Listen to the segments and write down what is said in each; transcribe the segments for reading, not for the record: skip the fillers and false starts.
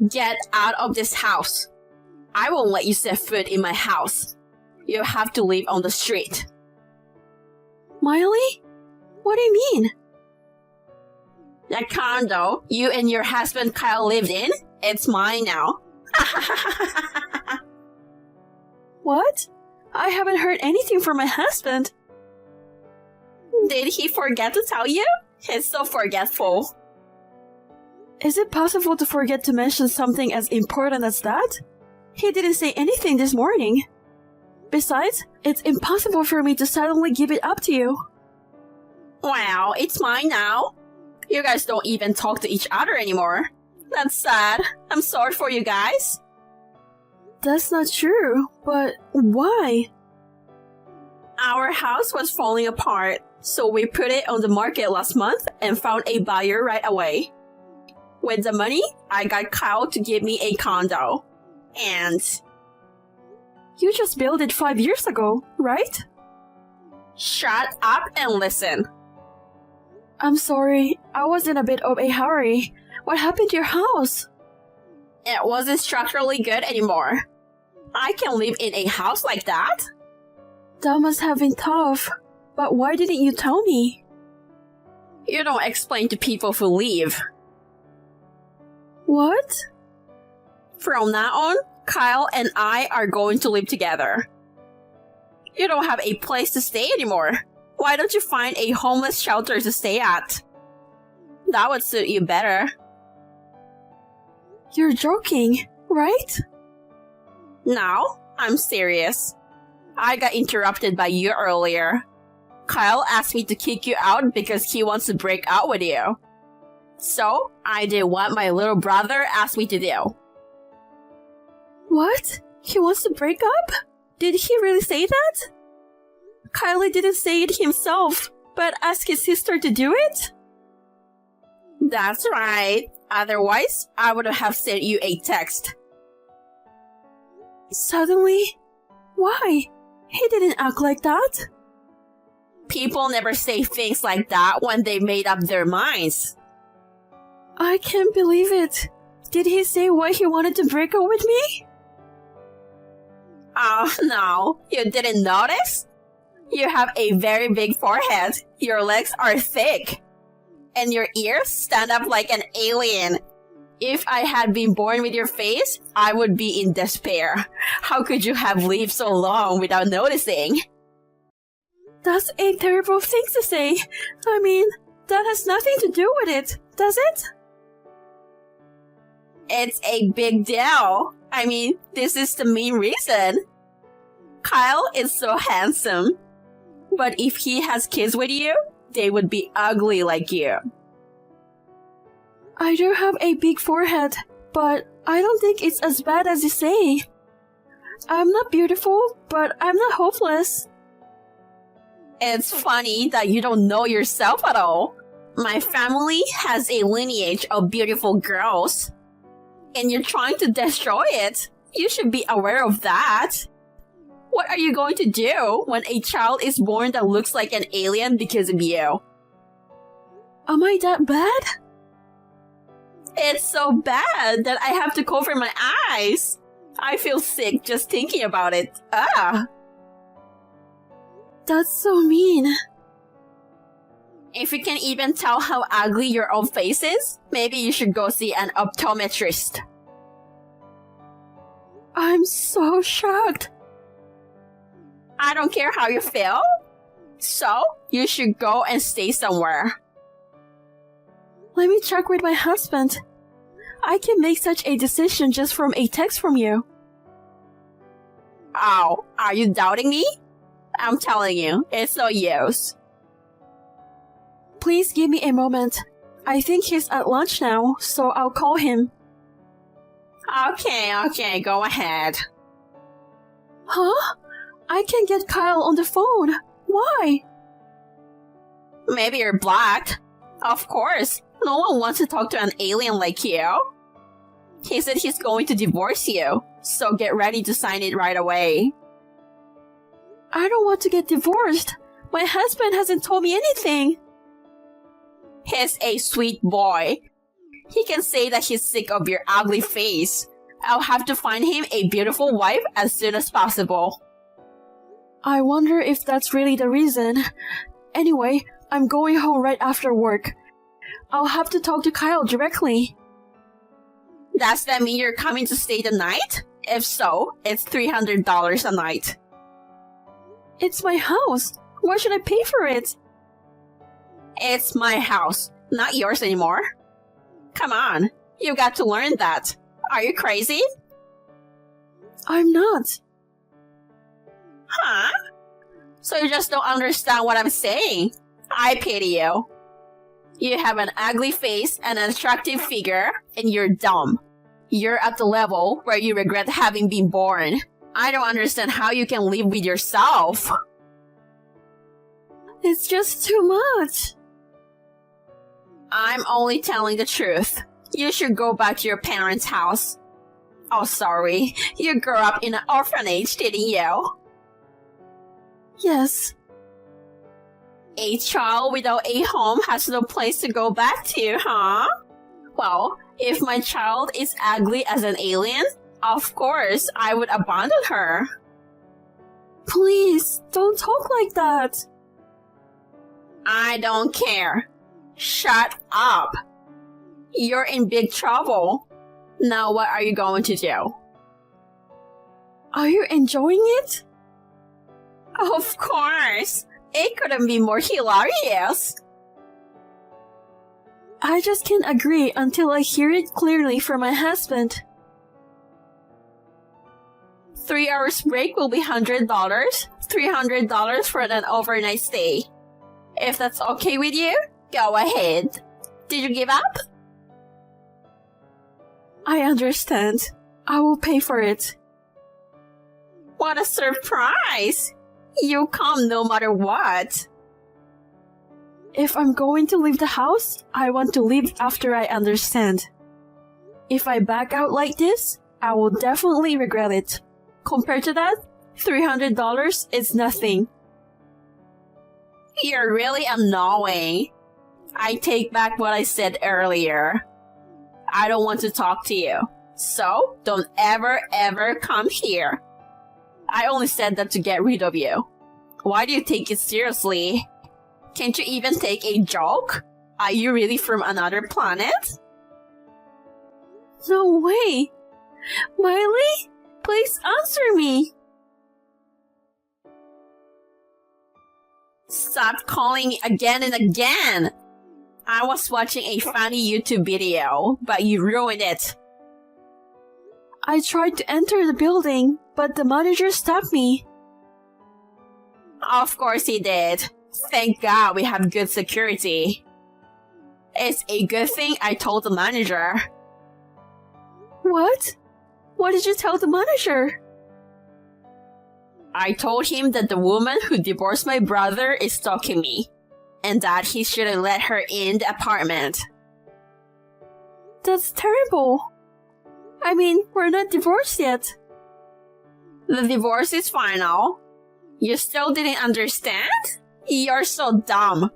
Get out of this house. I won't let you set foot in my house. You have to live on the street. Miley? What do you mean? That condo you and your husband Kyle lived in, it's mine now. What? I haven't heard anything from my husband. Did he forget to tell you? He's so forgetful. Is it possible to forget to mention something as important as that? He didn't say anything this morning. Besides, it's impossible for me to suddenly give it up to you. Wow, it's mine now. You guys don't even talk to each other anymore. That's sad. I'm sorry for you guys. That's not true, but why? Our house was falling apart, so we put it on the market last month and found a buyer right away. With the money, I got Kyle to give me a condo. And... You just built it 5 years ago, right? Shut up and listen. I'm sorry, I was in a bit of a hurry. What happened to your house? It wasn't structurally good anymore. I can live in a house like that? That must have been tough. But why didn't you tell me? You don't explain to people who leave. What? From now on, Kyle and I are going to live together. You don't have a place to stay anymore. Why don't you find a homeless shelter to stay at? That would suit you better. You're joking, right? No, I'm serious. I got interrupted by you earlier. Kyle asked me to kick you out because he wants to break up with you. So, I did what my little brother asked me to do. What? He wants to break up? Did he really say that? Kylie didn't say it himself, but asked his sister to do it? That's right. Otherwise, I would have sent you a text. Suddenly? Why? He didn't act like that. People never say things like that when they made up their minds. I can't believe it. Did he say why he wanted to break up with me? Oh, no. You didn't notice? You have a very big forehead. Your legs are thick. And your ears stand up like an alien. If I had been born with your face, I would be in despair. How could you have lived so long without noticing? That's a terrible thing to say. I mean, that has nothing to do with it, does it? It's a big deal. I mean, this is the main reason. Kyle is so handsome. But if he has kids with you, they would be ugly like you. I do have a big forehead, but I don't think it's as bad as you say. I'm not beautiful, but I'm not hopeless. It's funny that you don't know yourself at all. My family has a lineage of beautiful girls. And you're trying to destroy it. You should be aware of that. What are you going to do when a child is born that looks like an alien because of you? Am I that bad? It's so bad that I have to cover my eyes. I feel sick just thinking about it. Ah! That's so mean. If you can even tell how ugly your own face is, maybe you should go see an optometrist. I'm so shocked. I don't care how you feel. So, you should go and stay somewhere. Let me check with my husband. I can make such a decision just from a text from you. Oh, are you doubting me? I'm telling you, it's no use. Please give me a moment. I think he's at lunch now, so I'll call him. Okay, go ahead. Huh? I can't get Kyle on the phone. Why? Maybe you're blocked. Of course, no one wants to talk to an alien like you. He said he's going to divorce you, so get ready to sign it right away. I don't want to get divorced. My husband hasn't told me anything. He's a sweet boy. He can say that he's sick of your ugly face. I'll have to find him a beautiful wife as soon as possible. I wonder if that's really the reason. Anyway, I'm going home right after work. I'll have to talk to Kyle directly. Does that mean you're coming to stay the night? If so, it's $300 a night. It's my house. Why should I pay for it? It's my house, not yours anymore. Come on, you got to learn that. Are you crazy? I'm not. Huh? So you just don't understand what I'm saying? I pity you. You have an ugly face and an attractive figure, and you're dumb. You're at the level where you regret having been born. I don't understand how you can live with yourself. It's just too much. I'm only telling the truth. You should go back to your parents' house. Oh, sorry. You grew up in an orphanage, didn't you? Yes. A child without a home has no place to go back to, huh? Well, if my child is ugly as an alien, of course I would abandon her. Please, don't talk like that. I don't care. Shut up. You're in big trouble. Now what are you going to do? Are you enjoying it? Of course. It couldn't be more hilarious. I just can't agree until I hear it clearly from my husband. 3 hours break will be $100. $300 for an overnight stay. If that's okay with you, go ahead. Did you give up? I understand. I will pay for it. What a surprise! You come no matter what. If I'm going to leave the house, I want to leave after I understand. If I back out like this, I will definitely regret it. Compared to that, $300 is nothing. You're really annoying. I take back what I said earlier. I don't want to talk to you. So, don't ever come here. I only said that to get rid of you. Why do you take it seriously? Can't you even take a joke? Are you really from another planet? No way! Miley, please answer me! Stop calling me again and again! I was watching a funny YouTube video, but you ruined it. I tried to enter the building, but the manager stopped me. Of course he did. Thank God we have good security. It's a good thing I told the manager. What? What did you tell the manager? I told him that the woman who divorced my brother is stalking me, and that he shouldn't let her in the apartment. That's terrible. I mean, we're not divorced yet. The divorce is final. You still didn't understand? You're so dumb.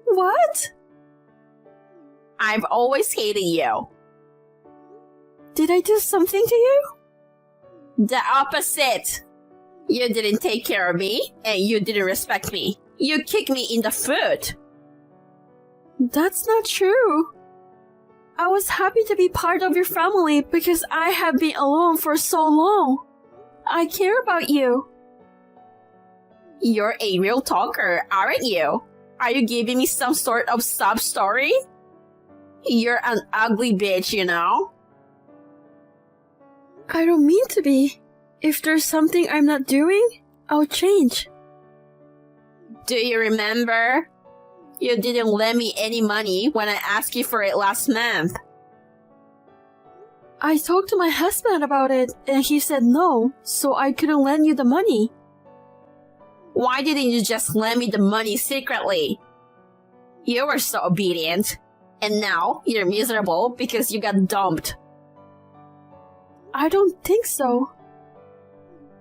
What? I've always hated you. Did I do something to you? The opposite. You didn't take care of me, and you didn't respect me. You kicked me in the foot. That's not true. I was happy to be part of your family because I have been alone for so long. I care about you. You're a real talker, aren't you? Are you giving me some sort of sob story? You're an ugly bitch, you know? I don't mean to be. If there's something I'm not doing, I'll change. Do you remember? You didn't lend me any money when I asked you for it last month. I talked to my husband about it and he said no, so I couldn't lend you the money. Why didn't you just lend me the money secretly? You were so obedient. And now you're miserable because you got dumped. I don't think so.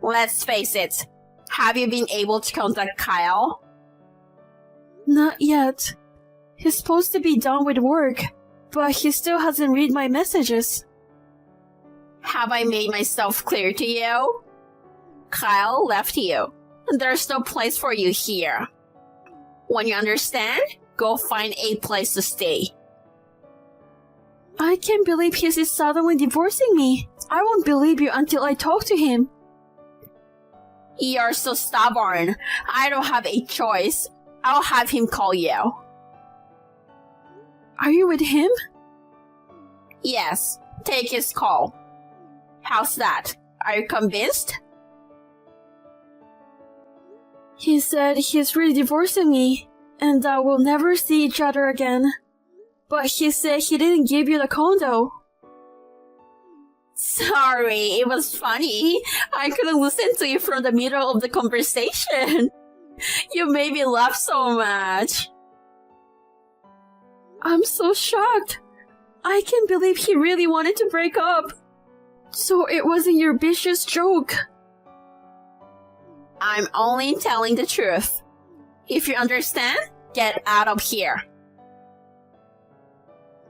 Let's face it. Have you been able to contact Kyle? Not yet. He's supposed to be done with work. But he still hasn't read my messages. Have I made myself clear to you? Kyle left you. There's no place for you here. When you understand, go find a place to stay. I can't believe he's suddenly divorcing me. I won't believe you until I talk to him. You're so stubborn. I don't have a choice. I'll have him call you. Are you with him? Yes, take his call. How's that? Are you convinced? He said he's really divorcing me, and that we'll never see each other again. But he said he didn't give you the condo. Sorry, it was funny. I couldn't listen to you from the middle of the conversation. You made me laugh so much. I'm so shocked. I can't believe he really wanted to break up. So it wasn't your vicious joke. I'm only telling the truth. If you understand, get out of here.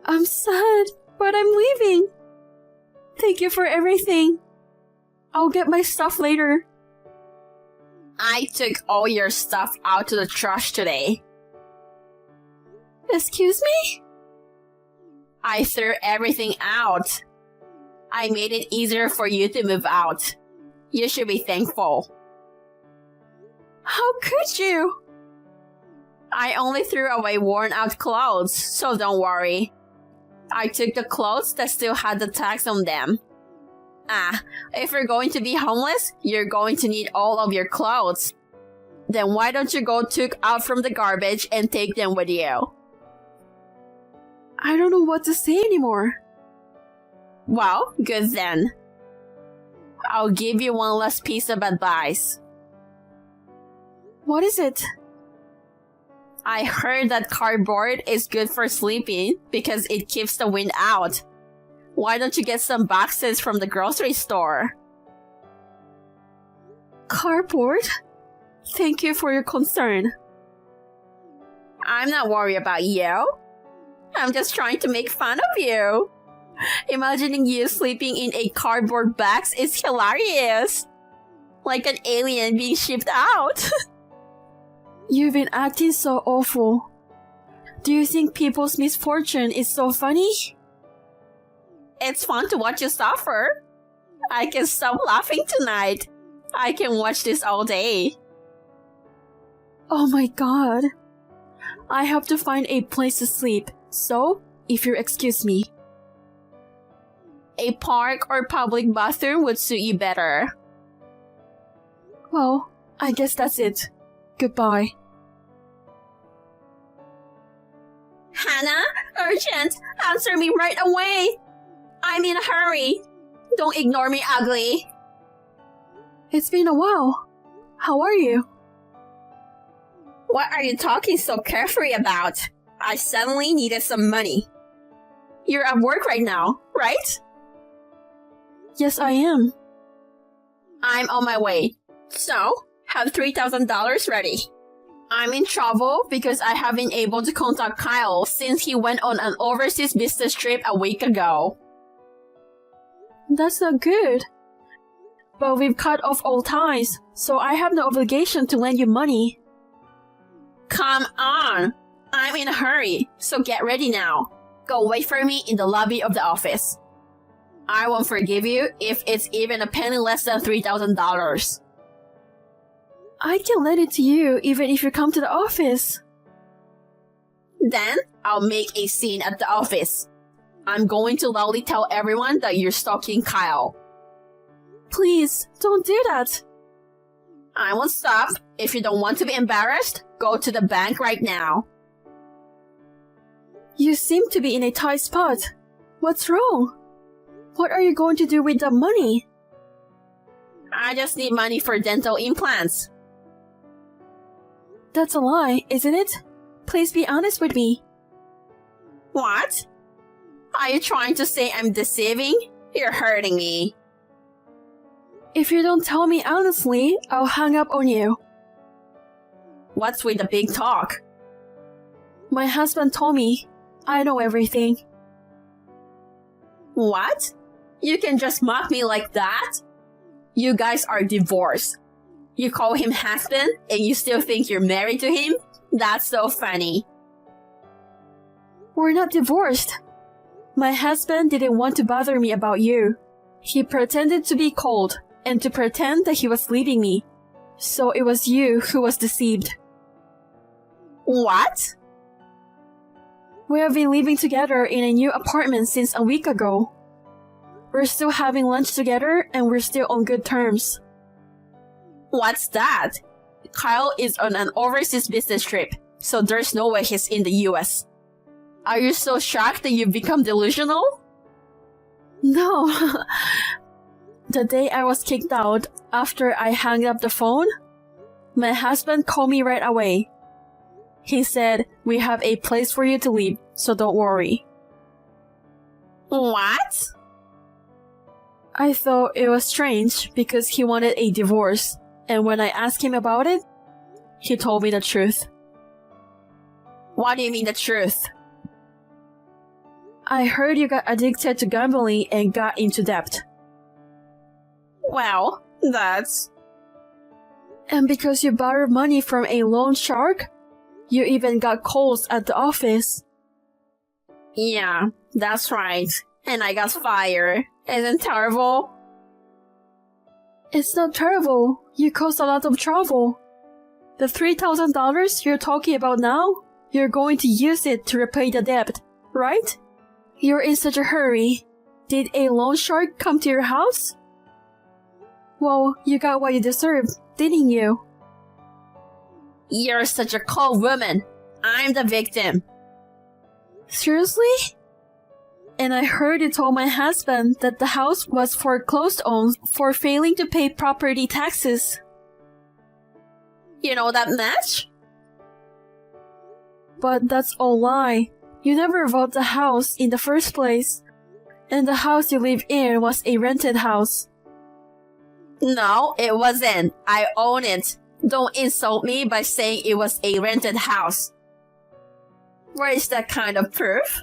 I'm sad, but I'm leaving. Thank you for everything. I'll get my stuff later. I took all your stuff out to the trash today. Excuse me? I threw everything out. I made it easier for you to move out. You should be thankful. How could you? I only threw away worn-out clothes, so don't worry. I took the clothes that still had the tags on them. If you're going to be homeless, you're going to need all of your clothes. Then why don't you go took out from the garbage and take them with you? I don't know what to say anymore. Well, good then. I'll give you one last piece of advice. What is it? I heard that cardboard is good for sleeping because it keeps the wind out. Why don't you get some boxes from the grocery store? Cardboard? Thank you for your concern. I'm not worried about you. I'm just trying to make fun of you. Imagining you sleeping in a cardboard box is hilarious. Like an alien being shipped out. You've been acting so awful. Do you think people's misfortune is so funny? It's fun to watch you suffer. I can stop laughing tonight. I can watch this all day. Oh my god. I have to find a place to sleep, so, if you excuse me. A park or public bathroom would suit you better. Well, I guess that's it. Goodbye. Hannah, urgent! Answer me right away! I'm in a hurry. Don't ignore me, ugly. It's been a while. How are you? What are you talking so carefree about? I suddenly needed some money. You're at work right now, right? Yes, I am. I'm on my way. So, have $3,000 ready. I'm in trouble because I haven't been able to contact Kyle since he went on an overseas business trip a week ago. That's not good. But we've cut off all ties, so I have no obligation to lend you money. Come on! I'm in a hurry, so get ready now. Go wait for me in the lobby of the office. I won't forgive you if it's even a penny less than $3,000. I can lend it to you even if you come to the office. Then, I'll make a scene at the office. I'm going to loudly tell everyone that you're stalking Kyle. Please, don't do that. I won't stop. If you don't want to be embarrassed, go to the bank right now. You seem to be in a tight spot. What's wrong? What are you going to do with the money? I just need money for dental implants. That's a lie, isn't it? Please be honest with me. What? Are you trying to say I'm deceiving? You're hurting me. If you don't tell me honestly, I'll hang up on you. What's with the big talk? My husband told me. I know everything. What? You can just mock me like that? You guys are divorced. You call him husband and you still think you're married to him? That's so funny. We're not divorced. My husband didn't want to bother me about you. He pretended to be cold and to pretend that he was leaving me. So it was you who was deceived. What? We have been living together in a new apartment since a week ago. We're still having lunch together and we're still on good terms. What's that? Kyle is on an overseas business trip, so there's no way he's in the US. Are you so shocked that you've become delusional? No. The day I was kicked out, after I hung up the phone, my husband called me right away. He said, "We have a place for you to live, so don't worry." What? I thought it was strange because he wanted a divorce, and when I asked him about it, he told me the truth. What do you mean the truth? I heard you got addicted to gambling and got into debt. Well, that's... And because you borrowed money from a loan shark, you even got calls at the office. Yeah, that's right. And I got fired. Isn't terrible? It's not terrible. You caused a lot of trouble. The $3,000 you're talking about now, you're going to use it to repay the debt, right? You're in such a hurry. Did a loan shark come to your house? Well, you got what you deserved, didn't you? You're such a cold woman. I'm the victim. Seriously? And I heard you told my husband that the house was foreclosed on for failing to pay property taxes. You know that much? But that's all lie. You never bought the house in the first place. And the house you live in was a rented house. No, it wasn't. I own it. Don't insult me by saying it was a rented house. Where is that kind of proof?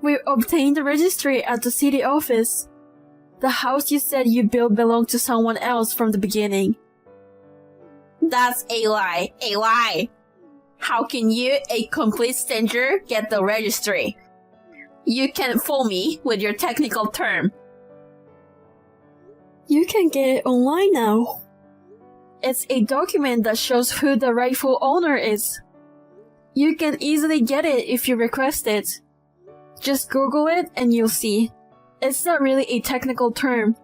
We obtained the registry at the city office. The house you said you built belonged to someone else from the beginning. That's a lie. A lie. How can you, a complete stranger, get the registry? You can't fool me with your technical term. You can get it online now. It's a document that shows who the rightful owner is. You can easily get it if you request it. Just Google it and you'll see. It's not really a technical term.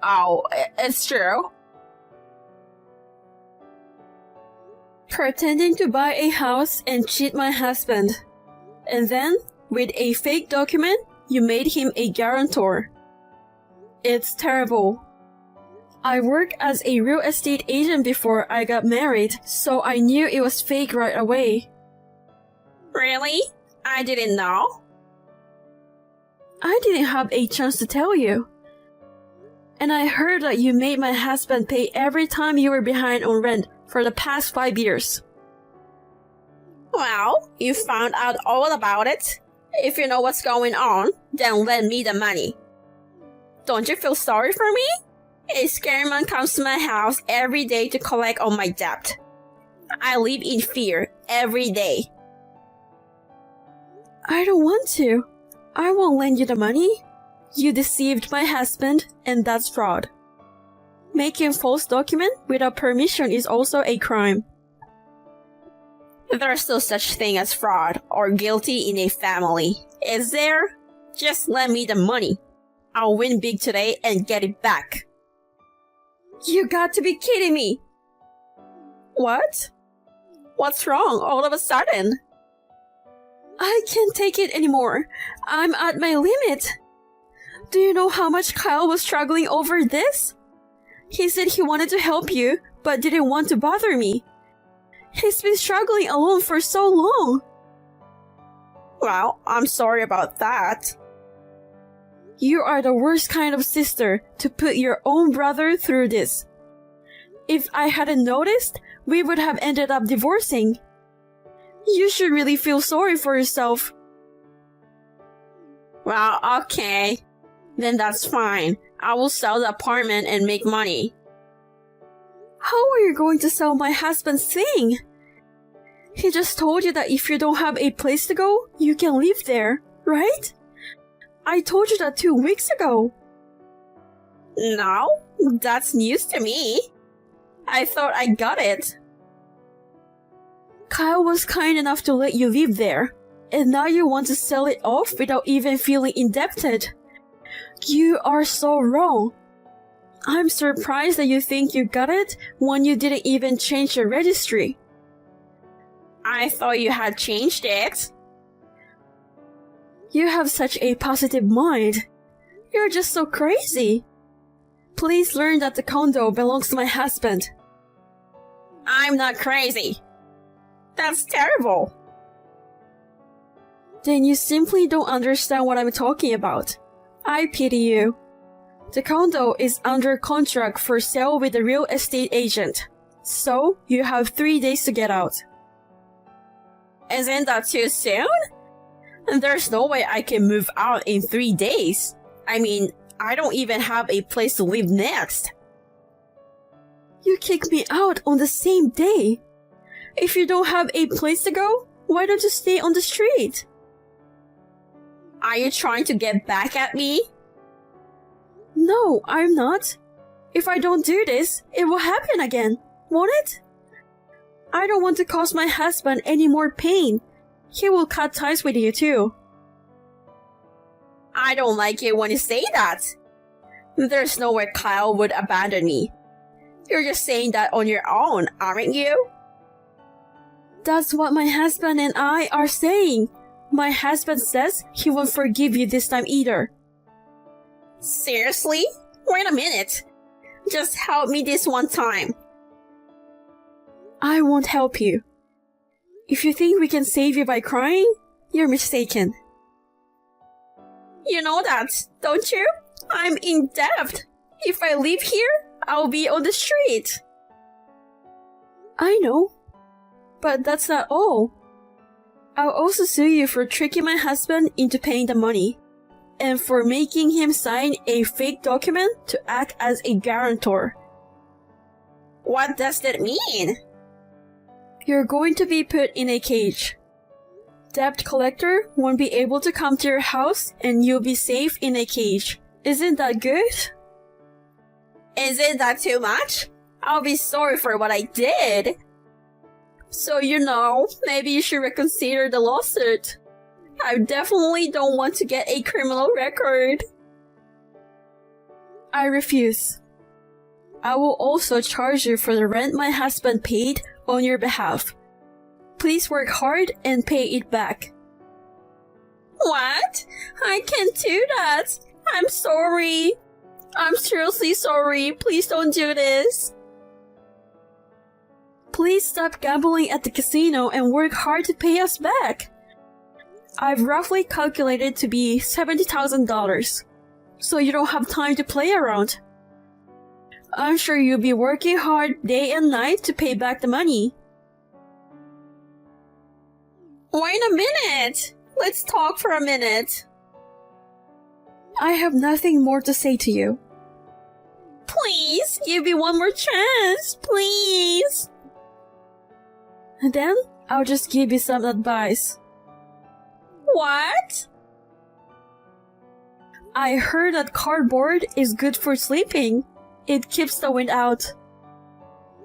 Oh, it's true. Pretending to buy a house and cheat my husband. And then, with a fake document, you made him a guarantor. It's terrible. I worked as a real estate agent before I got married, so I knew it was fake right away. Really? I didn't know. I didn't have a chance to tell you. And I heard that you made my husband pay every time you were behind on rent for the past 5 years. Well, you found out all about it. If you know what's going on, then lend me the money. Don't you feel sorry for me? A scary man comes to my house every day to collect on my debt. I live in fear every day. I don't want to. I won't lend you the money. You deceived my husband, and that's fraud. Making false document without permission is also a crime. There's no such thing as fraud or guilty in a family, is there? Just lend me the money. I'll win big today and get it back. You got to be kidding me! What? What's wrong all of a sudden? I can't take it anymore. I'm at my limit. Do you know how much Kyle was struggling over this? He said he wanted to help you, but didn't want to bother me. He's been struggling alone for so long. Well, I'm sorry about that. You are the worst kind of sister to put your own brother through this. If I hadn't noticed, we would have ended up divorcing. You should really feel sorry for yourself. Well, okay. Then that's fine. I will sell the apartment and make money. How are you going to sell my husband's thing? He just told you that if you don't have a place to go, you can live there, right? I told you that 2 weeks ago. No, that's news to me. I thought I got it. Kyle was kind enough to let you live there, and now you want to sell it off without even feeling indebted. You are so wrong. I'm surprised that you think you got it when you didn't even change your registry. I thought you had changed it. You have such a positive mind. You're just so crazy. Please learn that the condo belongs to my husband. I'm not crazy. That's terrible. Then you simply don't understand what I'm talking about. I pity you. The condo is under contract for sale with a real estate agent, so you have 3 days to get out. Isn't that too soon? There's no way I can move out in 3 days. I mean, I don't even have a place to live next. You kick me out on the same day. If you don't have a place to go, why don't you stay on the street? Are you trying to get back at me? No, I'm not. If I don't do this, it will happen again, won't it? I don't want to cause my husband any more pain. He will cut ties with you too. I don't like it when you say that. There's no way Kyle would abandon me. You're just saying that on your own, aren't you? That's what my husband and I are saying. My husband says he won't forgive you this time either. Seriously? Wait a minute. Just help me this one time. I won't help you. If you think we can save you by crying, you're mistaken. You know that, don't you? I'm in debt. If I live here, I'll be on the street. I know. But that's not all. I'll also sue you for tricking my husband into paying the money, and for making him sign a fake document to act as a guarantor. What does that mean? You're going to be put in a cage. Debt collector won't be able to come to your house and you'll be safe in a cage. Isn't that good? Isn't that too much? I'll be sorry for what I did. So, maybe you should reconsider the lawsuit. I definitely don't want to get a criminal record. I refuse. I will also charge you for the rent my husband paid on your behalf. Please work hard and pay it back. What? I can't do that. I'm sorry. I'm seriously sorry. Please don't do this. Please stop gambling at the casino and work hard to pay us back. I've roughly calculated to be $70,000, so you don't have time to play around. I'm sure you'll be working hard day and night to pay back the money. Wait a minute. Let's talk for a minute. I have nothing more to say to you. Please, give me one more chance. Please. And then, I'll just give you some advice. What? I heard that cardboard is good for sleeping. It keeps the wind out.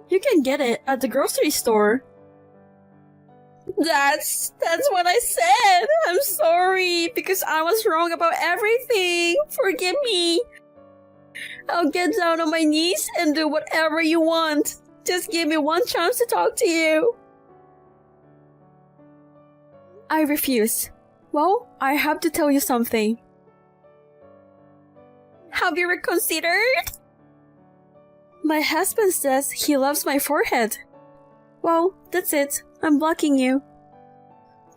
You can get it at the grocery store. That's what I said. I'm sorry because I was wrong about everything. Forgive me. I'll get down on my knees and do whatever you want. Just give me one chance to talk to you. I refuse. Well, I have to tell you something. Have you reconsidered? My husband says he loves my forehead. Well, that's it. I'm blocking you.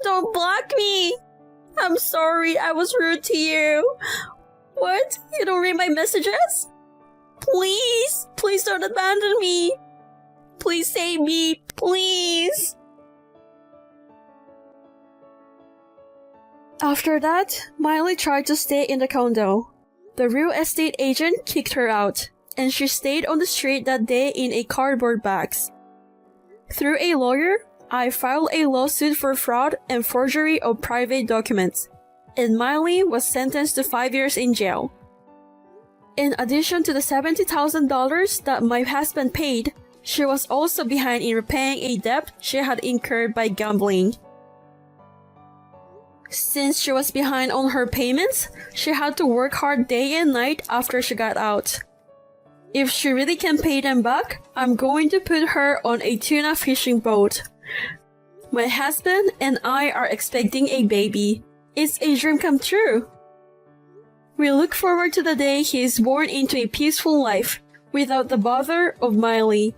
Don't block me. I'm sorry I was rude to you. What? You don't read my messages? Please, please don't abandon me. Please save me, please. After that, Miley tried to stay in the condo. The real estate agent kicked her out, and she stayed on the street that day in a cardboard box. Through a lawyer, I filed a lawsuit for fraud and forgery of private documents, and Miley was sentenced to 5 years in jail. In addition to the $70,000 that my husband paid, she was also behind in repaying a debt she had incurred by gambling. Since she was behind on her payments, she had to work hard day and night after she got out. If she really can pay them back, I'm going to put her on a tuna fishing boat. My husband and I are expecting a baby. It's a dream come true. We look forward to the day he is born into a peaceful life, without the bother of Miley.